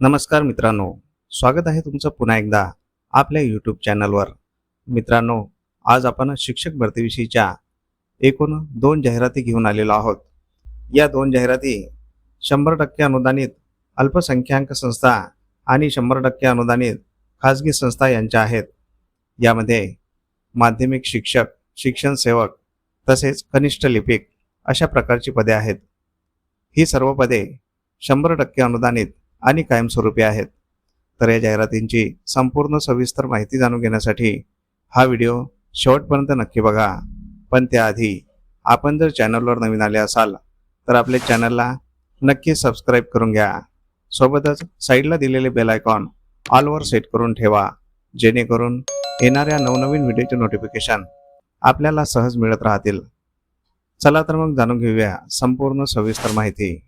नमस्कार मित्रांनो, स्वागत आहे तुमचं पुन्हा एकदा आपल्या यूट्यूब चॅनलवर. मित्रांनो, आज आपण शिक्षक भरतीविषयीच्या एकूण 2 जाहिराती घेऊन आलेलो आहोत. या 2 जाहिराती 100% अनुदानित अल्पसंख्याक संस्था आणि 100% अनुदानित खाजगी संस्था यांच्या आहेत. यामध्ये माध्यमिक शिक्षक, शिक्षण सेवक तसेच कनिष्ठ लिपिक अशा प्रकारची पदे आहेत. ही सर्व पदे 100% अनुदानित आणि कायमस्वरूपी आहेत. तर या जाहिरातींची संपूर्ण सविस्तर माहिती जाणून घेण्यासाठी हा व्हिडिओ शेवटपर्यंत नक्की बघा. पण त्याआधी आपण जर चॅनलवर नवीन आले असाल तर आपल्या चॅनलला नक्की सबस्क्राईब करून घ्या. सोबतच साईडला दिलेले बेल आयकॉन ऑलवर सेट करून ठेवा, जेणेकरून येणाऱ्या नवनवीन व्हिडिओचे नोटिफिकेशन आपल्याला सहज मिळत राहतील. चला तर मग जाणून घेऊया संपूर्ण सविस्तर माहिती.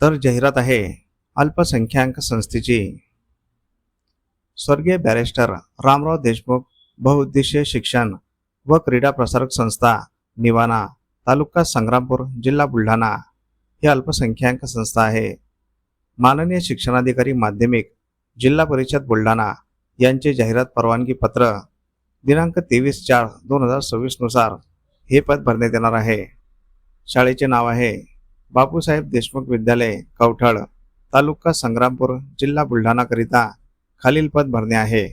तर जाहिरात आहे अल्पसंख्याक संस्थेची. स्वर्गीय बॅरिस्टर रामराव देशमुख बहुउद्देशीय शिक्षण व क्रीडा प्रसारक संस्था निवाणा, तालुका संग्रामपूर, जिल्हा बुलढाणा ही अल्पसंख्याक संस्था आहे. माननीय शिक्षणाधिकारी माध्यमिक, जिल्हा परिषद बुलढाणा यांचे जाहिरात परवानगी पत्र दिनांक 23/4/2026 नुसार हे पद भरण्यात येणार आहे. शाळेचे नाव आहे बापूसाहेब देशमुख विद्यालय कवठळ, तालुका संग्रामपूर, जिल्हा बुलढाणा करिता खालील पद भरणे आहे.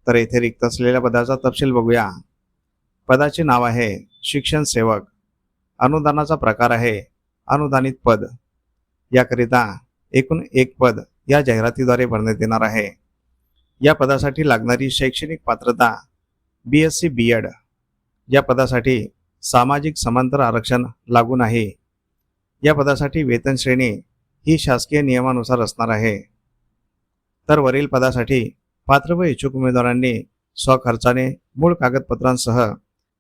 तर येथे रिक्त असलेल्या पदाचा तपशील बघूया. पदाचे नाव आहे शिक्षण सेवक. अनुदानाचा प्रकार आहे अनुदानित पद. याकरिता एकूण 1 पद या जाहिरातीद्वारे भरण्यात येणार आहे. या पदासाठी लागणारी शैक्षणिक पात्रता BSc B.Ed. या पदासाठी सामाजिक समांतर आरक्षण लागू नाही. या पदासाठी वेतन श्रेणी ही शासकीय नियमानुसार असणार आहे. तर वरील पदासाठी पात्र व इच्छुक उमेदवारांनी स्वखर्चाने मूळ कागदपत्रांसह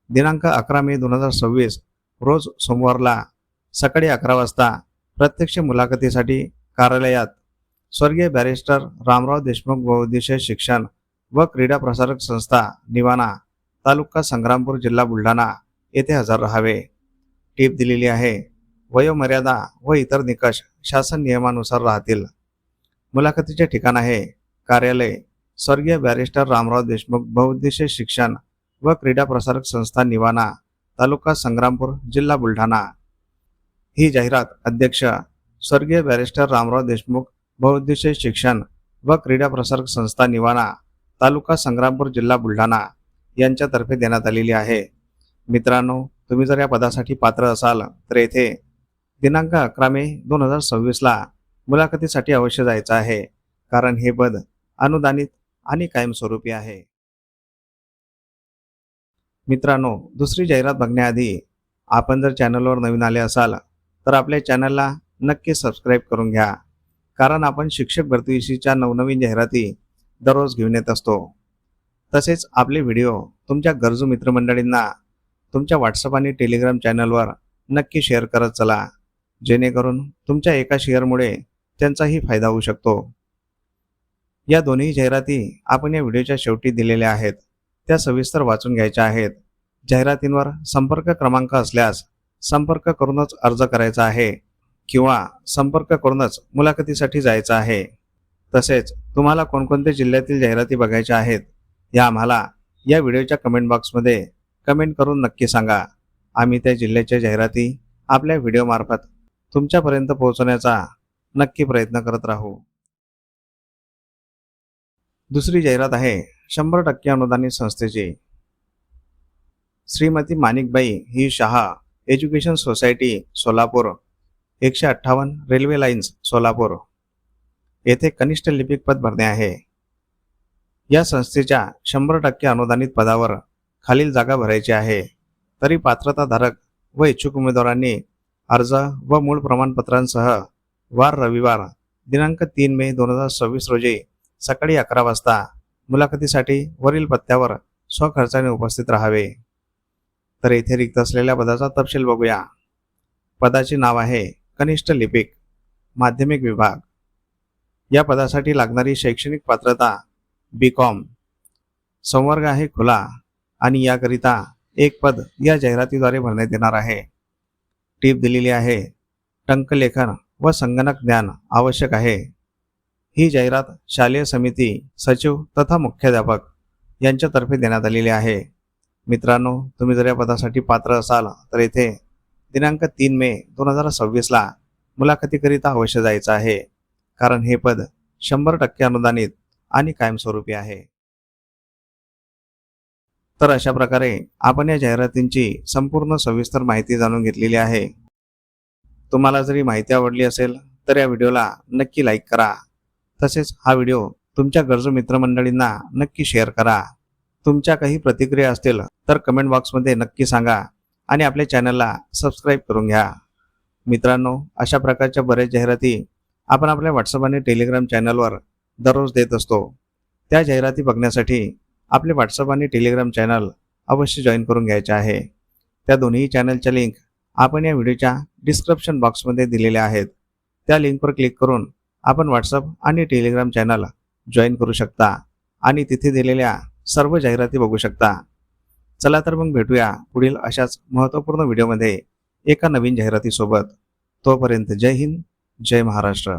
दिनांक 11 मे 2026 रोज सोमवारला सकाळी 11 वाजता प्रत्यक्ष मुलाखतीसाठी कार्यालयात स्वर्गीय बॅरिस्टर रामराव देशमुख बहुउद्देशीय शिक्षण व क्रीडा प्रसारक संस्था निवाणा, तालुका संग्रामपूर, जिल्हा बुलढाणा येथे हजर राहावे. टीप दिलेली आहे. वयोमर्यादा व इतर निकष शासन नियमानुसार राहतील. मुलाखतीचे ठिकाण आहे कार्यालय स्वर्गीय बॅरिस्टर रामराव देशमुख बहुउद्देशीय शिक्षण व क्रीडा प्रसारक संस्था निवाणा, तालुका संग्रामपूर, जिल्हा बुलढाणा. ही जाहिरात अध्यक्ष स्वर्गीय बॅरिस्टर रामराव देशमुख बहुउद्देशीय शिक्षण व क्रीडा प्रसारक संस्था निवाणा, तालुका संग्रामपूर, जिल्हा बुलढाणा यांच्यातर्फे देण्यात आलेली आहे. मित्रांनो, तुम्ही जर या पदासाठी पात्र असाल तर येथे दिनांक 11 मे 2026 ला मुलाखतीसाठी अवश्य जायचं आहे, कारण हे पद अनुदानित आणि कायमस्वरूपी आहे. मित्रांनो, दुसरी जाहिरात बघण्याआधी आपण जर चॅनलवर नवीन आले असाल तर आपल्या चॅनलला नक्की सबस्क्राईब करून घ्या, कारण आपण शिक्षक भरतीविषयीच्या नवनवीन जाहिराती दररोज घेऊन येत असतो. तसेच आपले व्हिडिओ तुमच्या गरजू मित्रमंडळींना तुमच्या व्हॉट्सअप आणि टेलिग्राम चॅनलवर नक्की शेअर करत चला, जेणेकरून तुमच्या एका शेअरमुळे त्यांचाही फायदा होऊ शकतो. या दोन्ही जाहिराती आपण या व्हिडिओच्या शेवटी दिलेल्या आहेत, त्या सविस्तर वाचून घ्यायच्या आहेत. जाहिरातींवर संपर्क क्रमांक असल्यास संपर्क करूनच अर्ज करायचा आहे किंवा संपर्क करूनच मुलाखतीसाठी जायचं आहे. तसेच तुम्हाला कोणकोणत्या जिल्ह्यातील जाहिराती बघायच्या आहेत या आम्हाला या व्हिडिओच्या कमेंट बॉक्समध्ये कमेंट करून नक्की सांगा. आम्ही त्या जिल्ह्याच्या जाहिराती आपल्या व्हिडिओमार्फत तुमच्यापर्यंत पोहोचवण्याचा नक्की प्रयत्न करत राहू. दुसरी जाहिरात आहे 100% अनुदानित संस्थेची. श्रीमती माणिकबाई ही Shaha education society Solapur, 158 railway lines Solapur येथे कनिष्ठ लिपिक पद भरणे आहे. या संस्थेच्या 100% अनुदानित पदावर खालील जागा भरायची आहे. तरी पात्रताधारक व इच्छुक उमेदवारांनी अर्ज व मूळ प्रमाणपत्रांसह वार रविवार दिनांक 3 मे 2026 रोजी सकाळी 11 वाजता मुलाखतीसाठी वरील पत्त्यावर स्वखर्चाने उपस्थित राहावे. तर येथे रिक्त असलेल्या पदाचा तपशील बघूया. पदाचे नाव आहे कनिष्ठ लिपिक, माध्यमिक विभाग. या पदासाठी लागणारी शैक्षणिक पात्रता B.Com. संवर्ग आहे खुला आणि याकरिता एक पद या जाहिरातीद्वारे भरण्यात येणार आहे. टीप दिलेली आहे, टंकलेखन व संगणक ज्ञान आवश्यक आहे. ही जाहिरात शालेय समिती, सचिव तथा मुख्याध्यापक यांच्यातर्फे देण्यात आलेली आहे. मित्रांनो, तुम्ही जर या पदासाठी पात्र असाल तर येथे दिनांक 3 मे 2026ला मुलाखतीकरिता अवश्य जायचं आहे, कारण हे पद 100% अनुदानित आणि कायमस्वरूपी आहे. तर अशा प्रकारे आपण या जाहिरातींची संपूर्ण सविस्तर माहिती जाणून घेतलेली आहे. तुम्हाला जरी माहिती आवडली असेल तर या व्हिडिओला नक्की लाईक करा. तसेच हा व्हिडिओ तुमच्या गरजू मित्रमंडळींना नक्की शेअर करा. तुमच्या काही प्रतिक्रिया असतील तर कमेंट बॉक्समध्ये नक्की सांगा आणि आपल्या चॅनलला सबस्क्राईब करून घ्या. मित्रांनो, अशा प्रकारच्या बऱ्याच जाहिराती आपण आपल्या व्हॉट्सअप आणि टेलिग्राम चॅनलवर दररोज देत असतो. त्या जाहिराती बघण्यासाठी आपले व्हॉट्सअप आणि टेलिग्राम चॅनल अवश्य जॉईन करून घ्यायचे आहे. त्या दोन्ही चॅनलच्या लिंक आपण या व्हिडिओच्या डिस्क्रिप्शन बॉक्समध्ये दिलेल्या आहेत. त्या लिंकवर क्लिक करून आपण व्हॉट्सअप आणि टेलिग्राम चॅनल जॉईन करू शकता आणि तिथे दिलेल्या सर्व जाहिराती बघू शकता. चला तर मग भेटूया पुढील अशाच महत्त्वपूर्ण व्हिडिओमध्ये एका नवीन जाहिरातीसोबत. तोपर्यंत जय हिंद, जय महाराष्ट्र.